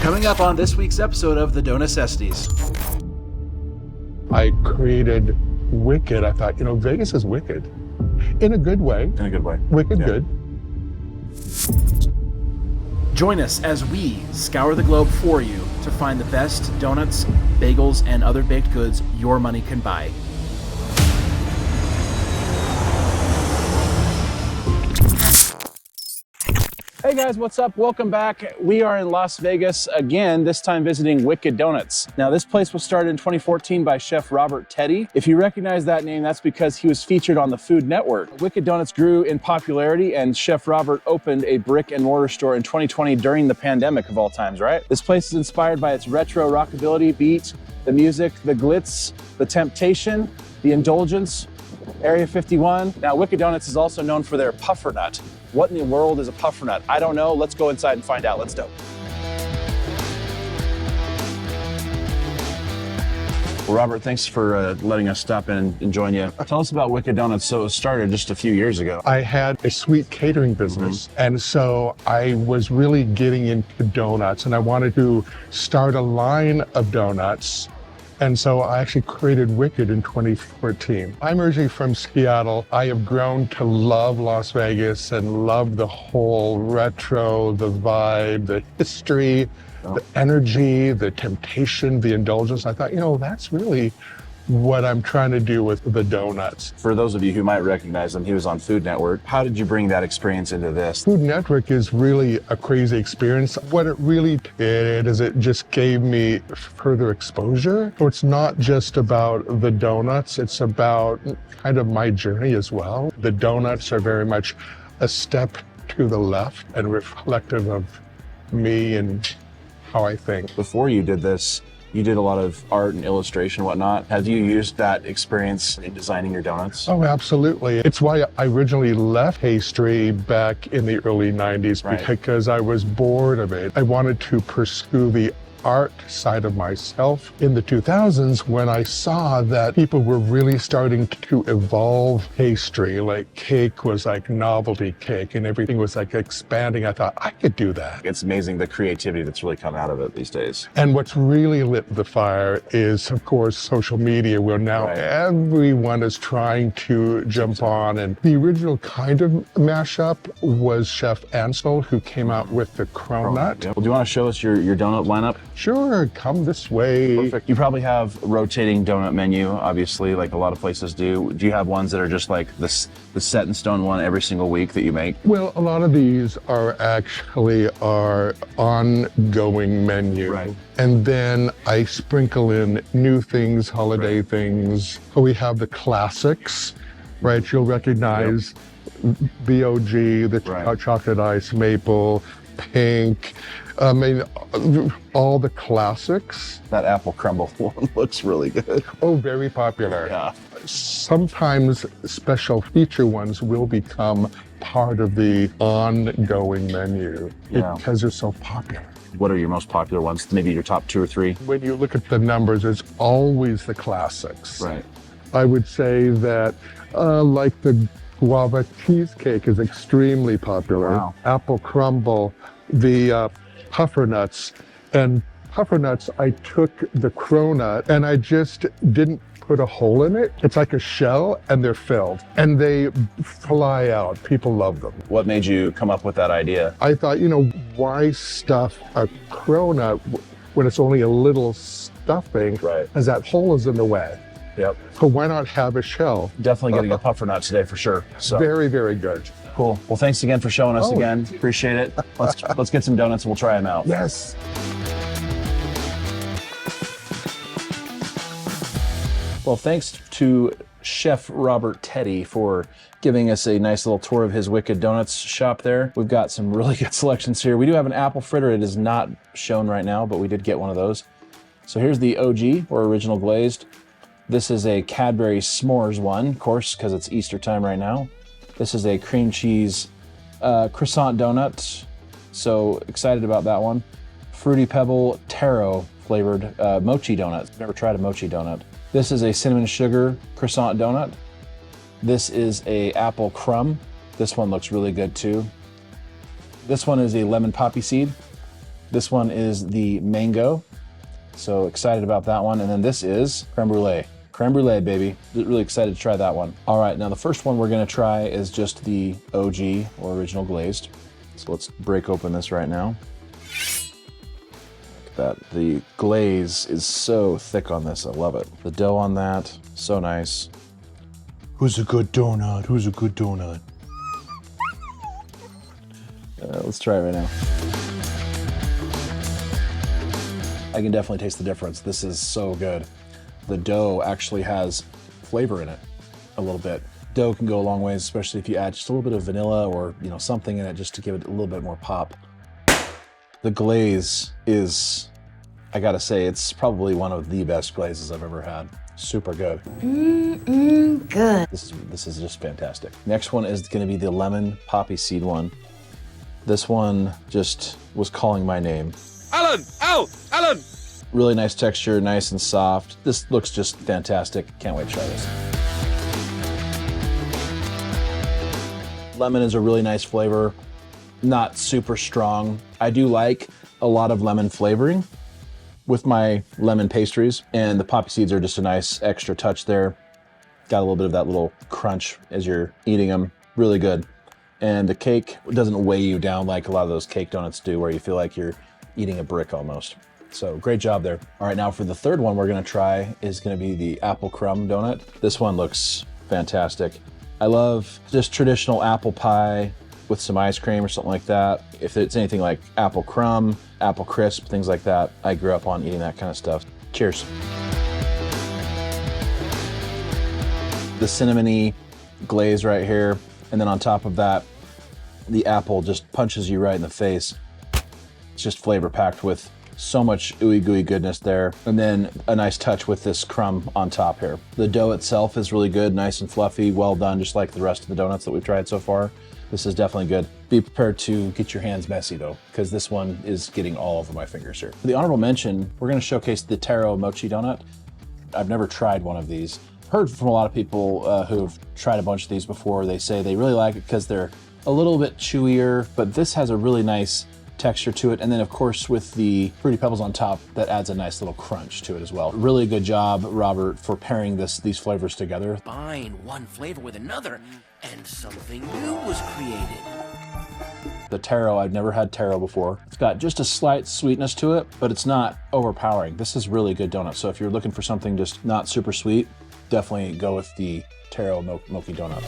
Coming up on this week's episode of the Necessities. I created Wicked. I thought, Vegas is wicked. In a good way. In a good way. Wicked good. Join us as we scour the globe for you to find the best donuts, bagels, and other baked goods your money can buy. Hey guys, what's up? Welcome back. We are in Las Vegas again, this time visiting Wicked Donuts. Now, this place was started in 2014 by Chef Robert Teddy. If you recognize that name, that's because he was featured on the Food Network. Wicked Donuts grew in popularity, and Chef Robert opened a brick and mortar store in 2020 during the pandemic of all times, right? This place is inspired by its retro rockabilly beat, the music, the glitz, the temptation, the indulgence, Area 51. Now, Wicked Donuts is also known for their puffernut. What in the world is a puffernut? I don't know. Let's go inside and find out. Let's go. Well, Robert, thanks for letting us stop in and join you. Tell us about Wicked Donuts. So it started just a few years ago. I had a sweet catering business, and so I was really getting into donuts, and I wanted to start a line of donuts. And so I actually created Wicked in 2014. I'm originally from Seattle. I have grown to love Las Vegas and love the whole retro, the vibe, the history, the energy, the temptation, the indulgence. I thought, that's really what I'm trying to do with the donuts. For those of you who might recognize him, he was on Food Network. How did you bring that experience into this? Food Network is really a crazy experience. What it really did is it just gave me further exposure. So it's not just about the donuts, it's about kind of my journey as well. The donuts are very much a step to the left and reflective of me and how I think. Before you did this, you did a lot of art and illustration and whatnot. Have you used that experience in designing your donuts? Oh, absolutely. It's why I originally left pastry back in the early 90s, because I was bored of it. I wanted to pursue the art side of myself in the 2000s when I saw that people were really starting to evolve pastry. Like cake was like novelty cake and everything was like expanding. I thought I could do that. It's amazing the creativity that's really come out of it these days. And what's really lit the fire is, of course, social media, where now everyone is trying to jump on. And the original kind of mashup was Chef Ansel, who came out with the cronut. Yeah. Well, do you want to show us your donut lineup? Sure, come this way. Perfect. You probably have a rotating donut menu, obviously, like a lot of places do. Do you have ones that are just like the set in stone one every single week that you make? Well, a lot of these are actually our ongoing menu. Right. And then I sprinkle in new things, holiday things. We have the classics, right? You'll recognize BOG, the chocolate ice maple, pink. I mean, all the classics. That apple crumble one looks really good. Oh, very popular. Yeah. Sometimes special feature ones will become part of the ongoing menu because they're so popular. What are your most popular ones? Maybe your top 2 or 3? When you look at the numbers, it's always the classics. Right. I would say that like the guava cheesecake is extremely popular. Wow. Apple crumble, the puffernuts. And puffernuts, I took the cronut and I just didn't put a hole in it. It's like a shell and they're filled and they fly out. People love them. What made you come up with that idea? I thought, why stuff a cronut when it's only a little stuffing as that hole is in the way? Yep. So why not have a shell? Definitely getting a puffernut today for sure. So. Very, very good. Cool. Well, thanks again for showing us again. Appreciate it. Let's get some donuts and we'll try them out. Yes. Well, thanks to Chef Robert Teddy for giving us a nice little tour of his Wicked Donuts shop there. We've got some really good selections here. We do have an apple fritter. It is not shown right now, but we did get one of those. So here's the OG, or original glazed. This is a Cadbury s'mores one, of course, because it's Easter time right now. This is a cream cheese croissant donut. So excited about that one. Fruity Pebble Taro flavored mochi donut. Never tried a mochi donut. This is a cinnamon sugar croissant donut. This is a apple crumb. This one looks really good too. This one is a lemon poppy seed. This one is the mango. So excited about that one. And then this is creme brulee. Creme brulee, baby. Really excited to try that one. All right, now the first one we're gonna try is just the OG or original glazed. So let's break open this right now. Look at that. The glaze is so thick on this. I love it. The dough on that, so nice. Who's a good donut? Who's a good donut? Let's try it right now. I can definitely taste the difference. This is so good. The dough actually has flavor in it a little bit. Dough can go a long ways, especially if you add just a little bit of vanilla or something in it just to give it a little bit more pop. The glaze is, I gotta say, it's probably one of the best glazes I've ever had. Super good. Good. This is just fantastic. Next one is gonna be the lemon poppy seed one. This one just was calling my name. Alan! Al! Alan! Really nice texture, nice and soft. This looks just fantastic. Can't wait to try this. Lemon is a really nice flavor, not super strong. I do like a lot of lemon flavoring with my lemon pastries, and the poppy seeds are just a nice extra touch there. Got a little bit of that little crunch as you're eating them. Really good. And the cake doesn't weigh you down like a lot of those cake donuts do, where you feel like you're eating a brick almost. So great job there. All right, now for the third one we're gonna try is gonna be the apple crumb donut. This one looks fantastic. I love just traditional apple pie with some ice cream or something like that. If it's anything like apple crumb, apple crisp, things like that, I grew up on eating that kind of stuff. Cheers. The cinnamony glaze right here, and then on top of that, the apple just punches you right in the face. It's just flavor packed with so much ooey gooey goodness there. And then a nice touch with this crumb on top here. The dough itself is really good, nice and fluffy, well done, just like the rest of the donuts that we've tried so far. This is definitely good. Be prepared to get your hands messy though, because this one is getting all over my fingers here. For the honorable mention, we're gonna showcase the Taro Mochi donut. I've never tried one of these. Heard from a lot of people who've tried a bunch of these before. They say they really like it because they're a little bit chewier, but this has a really nice texture to it. And then of course with the Fruity Pebbles on top, that adds a nice little crunch to it as well. Really good job, Robert, for pairing these flavors together. Combine one flavor with another, and something new was created. The Taro, I've never had Taro before. It's got just a slight sweetness to it, but it's not overpowering. This is really good donut. So if you're looking for something just not super sweet, definitely go with the Taro Mochi donut.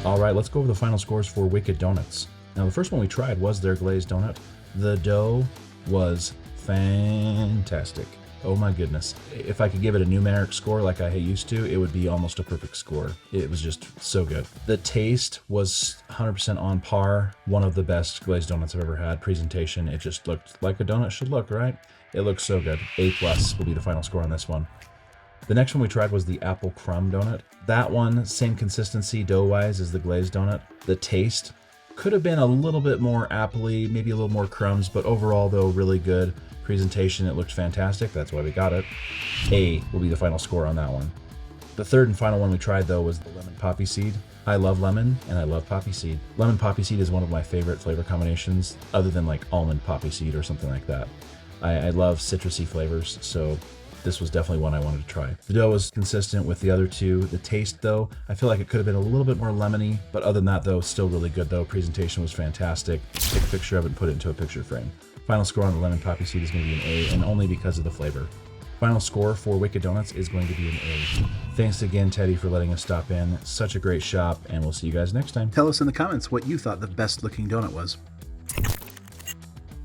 All right, let's go over the final scores for Wicked Donuts. Now, the first one we tried was their glazed donut. The dough was fantastic. Oh my goodness. If I could give it a numeric score like I used to, it would be almost a perfect score. It was just so good. The taste was 100% on par. One of the best glazed donuts I've ever had. Presentation, it just looked like a donut should look, right? It looks so good. A+ will be the final score on this one. The next one we tried was the apple crumb donut. That one, same consistency dough-wise as the glazed donut. The taste could have been a little bit more appley, maybe a little more crumbs, but overall though, really good. Presentation, it looked fantastic. That's why we got it. A will be the final score on that one. The third and final one we tried though was the lemon poppy seed. I love lemon and I love poppy seed. Lemon poppy seed is one of my favorite flavor combinations other than like almond poppy seed or something like that. I love citrusy flavors, so this was definitely one I wanted to try. The dough was consistent with the other two. The taste though, I feel like it could have been a little bit more lemony, but other than that though, still really good though. Presentation was fantastic. Take a picture of it and put it into a picture frame. Final score on the lemon poppy seed is going to be an A, and only because of the flavor. Final score for Wicked Donuts is going to be an A. Thanks again, Teddy, for letting us stop in. Such a great shop, and we'll see you guys next time. Tell us in the comments what you thought the best looking donut was.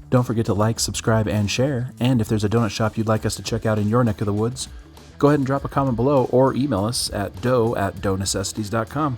Don't forget to like, subscribe, and share. And if there's a donut shop you'd like us to check out in your neck of the woods, go ahead and drop a comment below or email us at dough@doughnecessities.com.